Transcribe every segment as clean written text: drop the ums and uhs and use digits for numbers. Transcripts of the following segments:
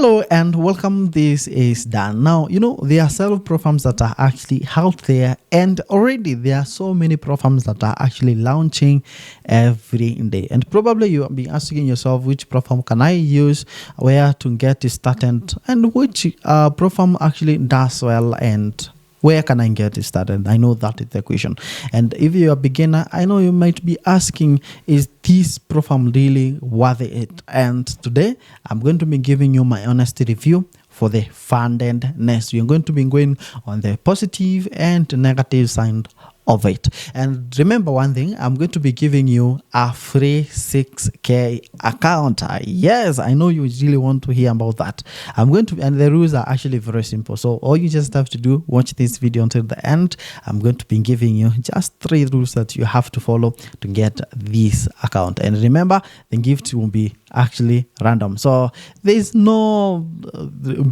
Hello and welcome. This is Dan. Now, there are several programs that are actually out there, and already there are so many programs that are actually launching every day. And probably you will be asking yourself, which program can I use, where to get it started, and which program actually does well, and where can I get it started? I know that is the question. And if you're a beginner, I know you might be asking, is this program really worth it? And today, I'm going to be giving you my honest review for the FundedNext. We're going to be going on the positive and negative side of it. And remember one thing, I'm going to be giving you a free 6K account. Yes, I know you really want to hear about that. And the rules are actually very simple. So all you just have to do, watch this video until the end. I'm going to be giving you just 3 rules that you have to follow to get this account. And remember, the gift will be actually random. So there's no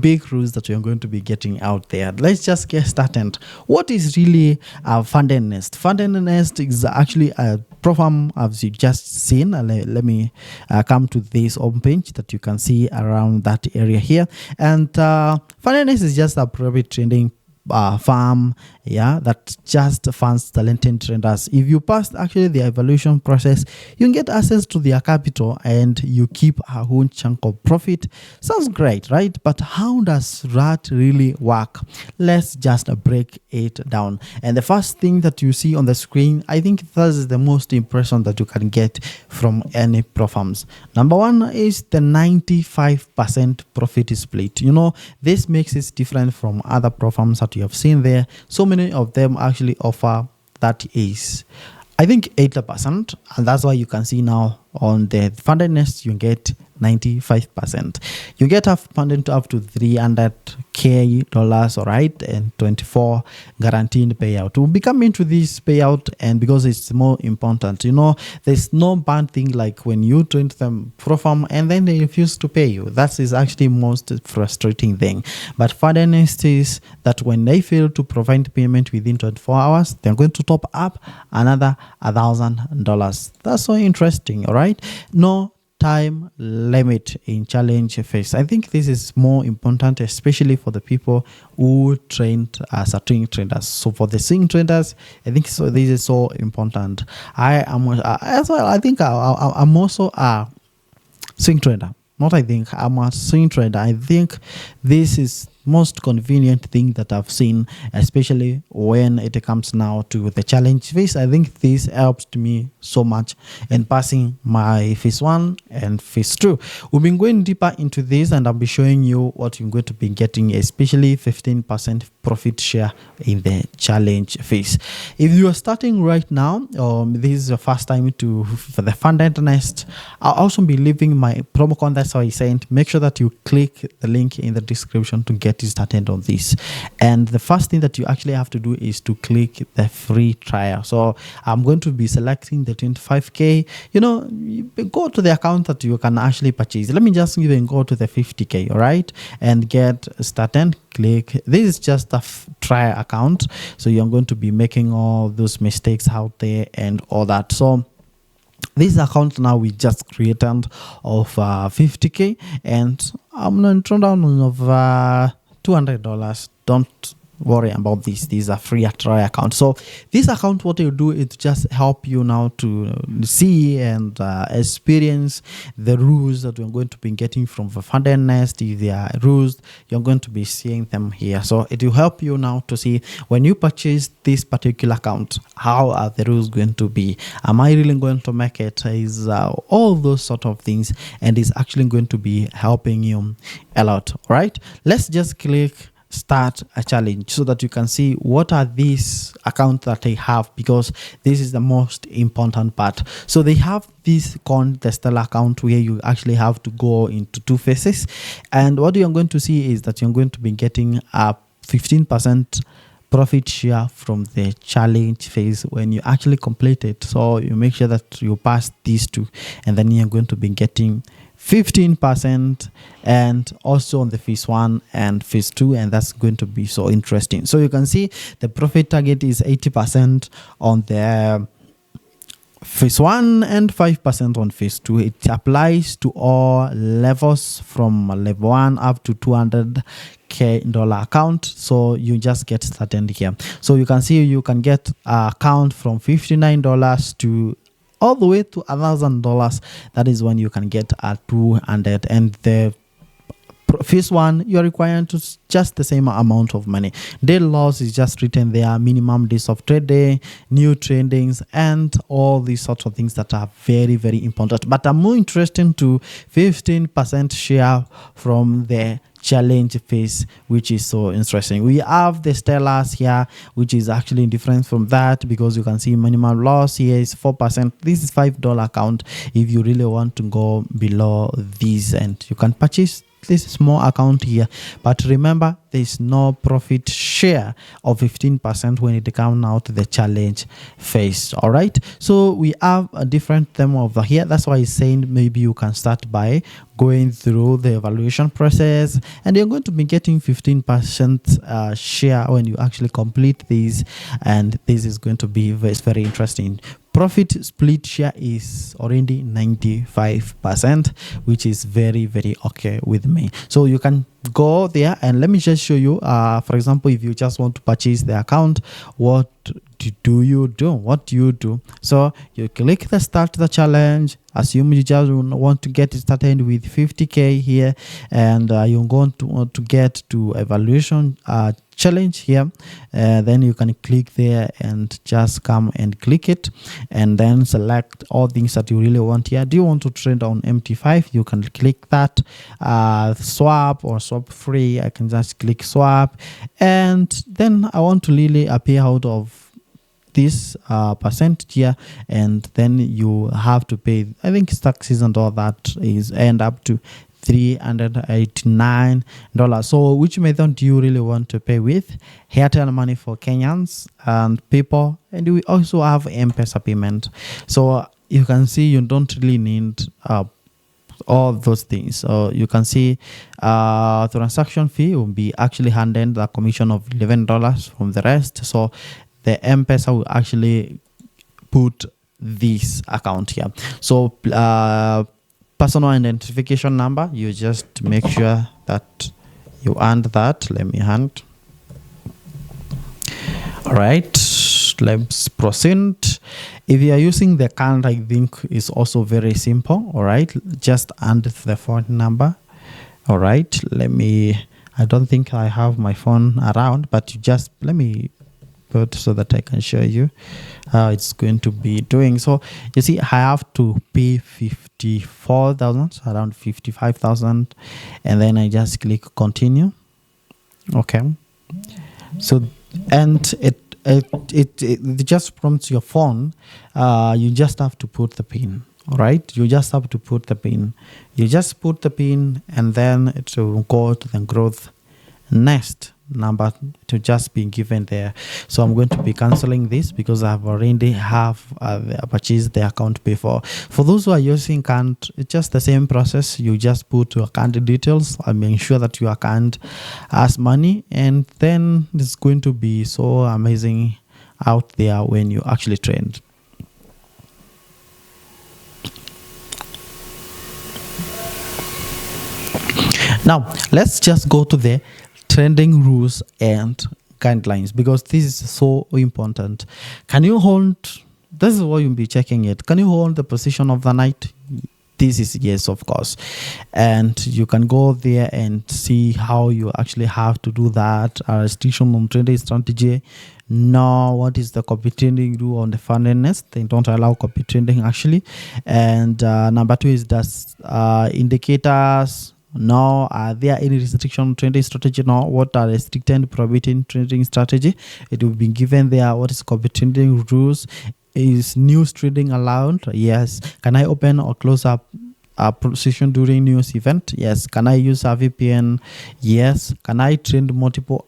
big rules that you're going to be getting out there. Let's just get started. What is really FundedNext? FundedNext is actually a program, as you just seen. Let me come to this home page that you can see around that area here. And FundedNext is just a private trading firm, that just funds talented traders. If you pass actually the evaluation process, you can get access to their capital and you keep a own chunk of profit. Sounds great, right? But how does that really work? Let's just break it down. And the first thing that you see on the screen, I think that is the most impression that you can get from any programs. Number one is the 95% profit split. This makes it different from other programs that you have seen there. So many of them actually offer that is, I think, 80%, and that's why you can see now on the FundedNext you get 95%. You get funded up to $300K, all right, and 24 guaranteed payout. We'll be coming to this payout, and because it's more important, there's no bad thing like when you train them program and then they refuse to pay you. That is actually most frustrating thing. But FundedNext is that when they fail to provide payment within 24 hours, they're going to top up another $1,000. That's so interesting, all right? No time limit in challenge phase. I think this is more important, especially for the people who trained as a swing traders. So for the swing traders, I think so. This is so important. I am as well. I think I'm also a swing trader. I'm a swing trader. I think this is most convenient thing that I've seen, especially when it comes now to the challenge phase. I think this helps me so much in passing my phase 1 and phase 2. We've been going deeper into this, and I'll be showing you what you're going to be getting, especially 15% profit share in the challenge phase. If you are starting right now, this is your first time for the FundedNext, I'll also be leaving my promo code. That's why I sent. Make sure that you click the link in the description to get started on this. And the first thing that you actually have to do is to click the free trial. So I'm going to be selecting the 25K. Go to the account that you can actually purchase. Let me just even go to the 50K, all right, and get started. Click. This is just a trial account, so you're going to be making all those mistakes out there and all that. So this account now we just created of 50K, and I'm going to turn down of $200. Don't worry about this. These are free trial account. So this account, what you do is just help you now to see and experience the rules that we're going to be getting from the FundedNext. If there are rules, you're going to be seeing them here. So it will help you now to see when you purchase this particular account, how are the rules going to be? Am I really going to make it? Is all those sort of things, and it's actually going to be helping you a lot. All right, let's just click start a challenge so that you can see what are these accounts that they have, because this is the most important part. So they have this contestal account where you actually have to go into 2 phases, and what you're going to see is that you're going to be getting a 15% profit share from the challenge phase when you actually complete it. So you make sure that you pass these 2, and then you're going to be getting 15%, and also on the phase 1 and phase 2, and that's going to be so interesting. So you can see the profit target is 80% on the phase 1 and 5% on phase 2. It applies to all levels from level 1 up to $200K account. So you just get started here. So you can see you can get an account from $59 to all the way to $1,000. That is when you can get a 200. And the phase 1, you're required to just the same amount of money. Day loss is just written there, minimum days of trading, new tradings, and all these sorts of things that are very, very important. But I'm more interested to 15% share from the challenge phase, which is so interesting. We have the stellars here, which is actually different from that, because you can see minimum loss here is 4%. This is $5 account if you really want to go below this, and you can purchase this small account here. But remember, there's no profit share of 15% when it comes out to the challenge phase. All right, so we have a different theme over here. That's why he's saying maybe you can start by going through the evaluation process, and you're going to be getting 15% share when you actually complete this, and this is going to be very, very interesting. Profit split share is already 95%, which is very, very okay with me. So you can go there, and let me just show you, for example, if you just want to purchase the account, what do you do? What do you do? So you click the start the challenge. Assume you just want to get started with 50K here, and you're going to want to get to evaluation challenge here. Then you can click there and just come and click it, and then select all things that you really want here. Do you want to trade on MT5? You can click that. Swap or swap free, I can just click swap, and then I want to really appear out of this percentage here, and then you have to pay, I think taxes and all that is end up to $389. So which method do you really want to pay with? Airtel money for Kenyans and people, and we also have M-Pesa payment. So you can see you don't really need all those things. So you can see transaction fee will be actually handed the commission of $11 from the rest. So the M-Pesa will actually put this account here. So personal identification number, you just make sure that you hand that. Let me hand. All right, let's proceed. If you are using the card, I think it's also very simple. All right, just hand the phone number. All right, I don't think I have my phone around, but you just let me put so that I can show you how it's going to be doing. So you see, I have to pay 54,000, so around 55,000, and then I just click continue. Okay, so and it just prompts your phone. You just have to put the pin. All right, you just have to put the pin. You just put the pin, and then it will go to the growth next number to just be given there. So I'm going to be canceling this because I've already purchased the account before. For those who are using account, it's just the same process. You just put your account details and make sure that your account has money, and then it's going to be so amazing out there when you actually trade. Now let's just go to the trending rules and guidelines, because this is so important. Can you hold, this is what you'll be checking it, can you hold the position of the night? This is yes, of course. And you can go there and see how you actually have to do that. A restriction on trading strategy. No, what is the copy trading rule on the FundedNext? They don't allow copy trading actually. And number 2 is that indicators. No, are there any restriction on trading strategy? No. What are restricted prohibiting trading strategy? It will be given there. What is copy trading rules? Is news trading allowed? Yes. Can I open or close up a position during news event? Yes. Can I use a VPN? Yes. Can I trade multiple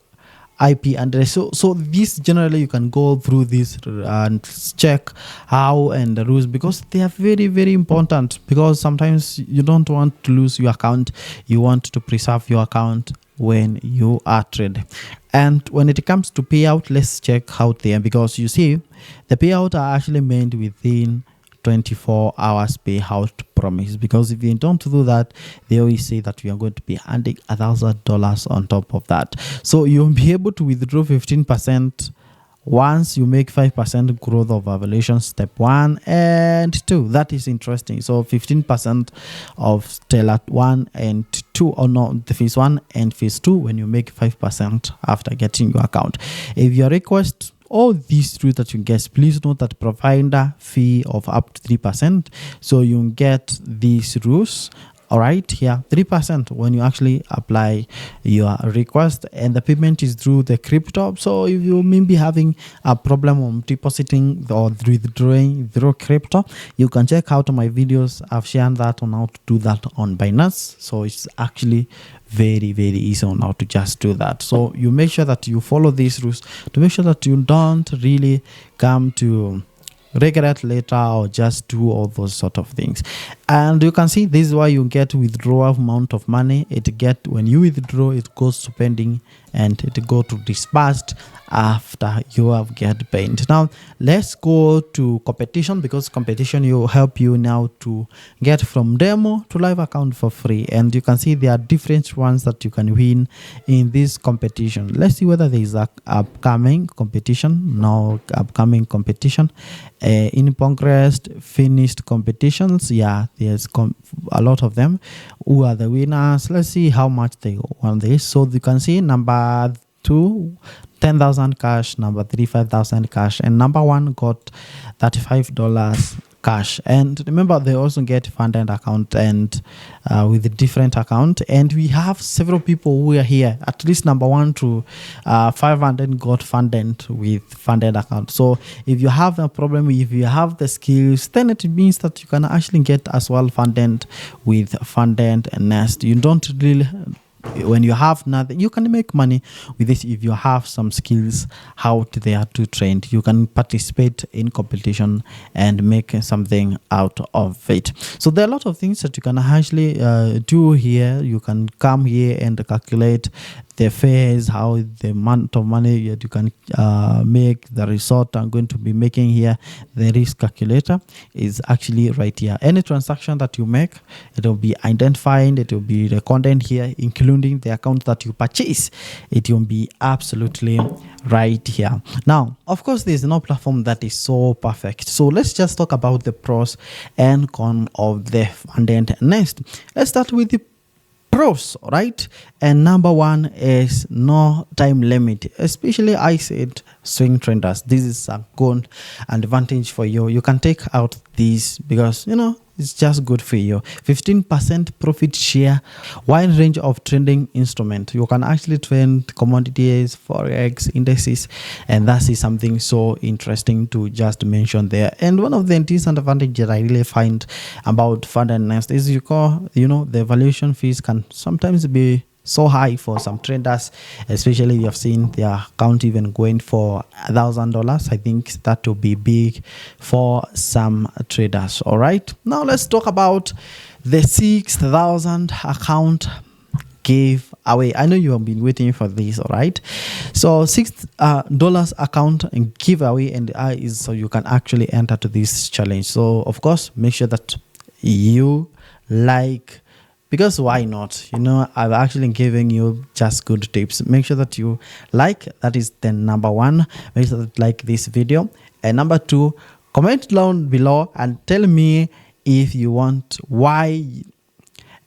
IP address? So this generally you can go through this and check how and the rules, because they are very, very important, because sometimes you don't want to lose your account. You want to preserve your account when you are trading. And when it comes to payout, let's check out there, because you see the payout are actually made within 24 hours payout promise, because if you don't do that, they always say that we are going to be handing $1,000 on top of that. So you'll be able to withdraw 15% once you make 5% growth of evaluation step 1 and 2. That is interesting. So 15% of stellar 1 and 2, or no, the phase 1 and phase 2, when you make 5% after getting your account. If your request all these rules that you get, please note that provider fee of up to 3%. So you get these rules, all right, here 3% when you actually apply your request, and the payment is through the crypto. So if you may be having a problem on depositing or withdrawing through crypto, you can check out my videos. I've shared that on how to do that on Binance. So it's actually very easy on how to just do that. So you make sure that you follow these rules to make sure that you don't really come to regret later or just do all those sort of things. And you can see this is why you get withdrawal amount of money. When you withdraw, it goes to pending and it go to disbursed after you have get paid. Now let's go to competition, because competition will help you now to get from demo to live account for free. And you can see there are different ones that you can win in this competition. Let's see whether there is a upcoming competition. No upcoming competition. In progress finished competitions, yeah, there's a lot of them. Who are the winners? Let's see how much they won this. So you can see number 2 10,000 cash, number 3 5,000 cash, and number 1 got $35 cash. And remember, they also get funded account and with a different account. And we have several people who are here, at least number 1 to 500 got funded with funded account. So if you have a problem, if you have the skills, then it means that you can actually get as well funded with FundedNext. You don't really, when you have nothing, you can make money with this. If you have some skills out there to train, you can participate in competition and make something out of it. So there are a lot of things that you can actually do here. You can come here and calculate the fares, how the amount of money that you can make. The result I'm going to be making here, the risk calculator is actually right here. Any transaction that you make, it will be identified, it will be recorded here, including the account that you purchase. It will be absolutely right here. Now, of course, there's no platform that is so perfect. So let's just talk about the pros and cons of the FundedNext. Let's start with the pros, right? And number 1 is no time limit. Especially I said swing traders, this is a good advantage for you. You can take out these because it's just good for you. 15% profit share, wide range of trading instrument. You can actually trade commodities, Forex, indices, and that is something so interesting to just mention there. And one of the disadvantages I really find about FundedNext is the valuation fees can sometimes be so high for some traders, especially you have seen their account even going for $1,000. I think that will be big for some traders. All right, now let's talk about the 6,000 account giveaway. I know you have been waiting for this. All right, so $6 account and giveaway, and is so you can actually enter to this challenge. So of course, make sure that you like, because why not? I've actually given you just good tips. Make sure that you like. That is the number 1. Make sure that you like this video. And number 2, comment down below and tell me if you want why.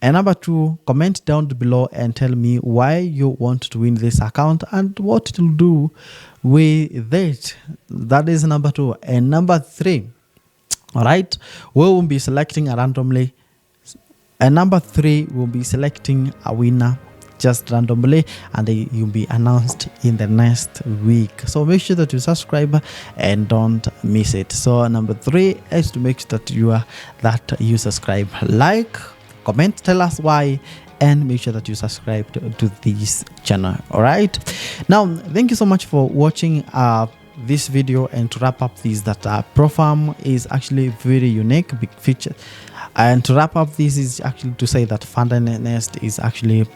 And number 2, comment down below and tell me why you want to win this account and what it will do with it. That is number 2. And number 3, all right, we will be selecting randomly. And number 3, we'll be selecting a winner just randomly, and you'll be announced in the next week. So make sure that you subscribe and don't miss it. So number 3 is to make sure that you subscribe, like, comment, tell us why, and make sure that you subscribe to this channel. All right, now thank you so much for watching this video. And to wrap up this, that PropFirm is actually very unique, big feature. And to wrap up this is actually to say that FundedNext is actually,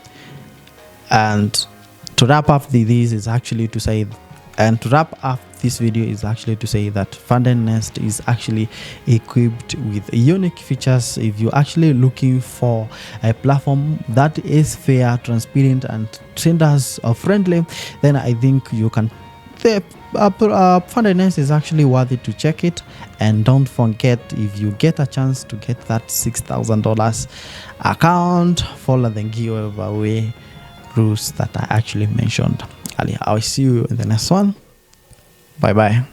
and to wrap up this is actually to say, and to wrap up this video is actually to say that FundedNext is actually equipped with unique features. If you're actually looking for a platform that is fair, transparent, and traders friendly, then I think you can. FundedNext is actually worthy to check it. And don't forget, if you get a chance to get that $6,000 account, follow the giveaway rules that I actually mentioned earlier. I'll see you in the next one. Bye bye.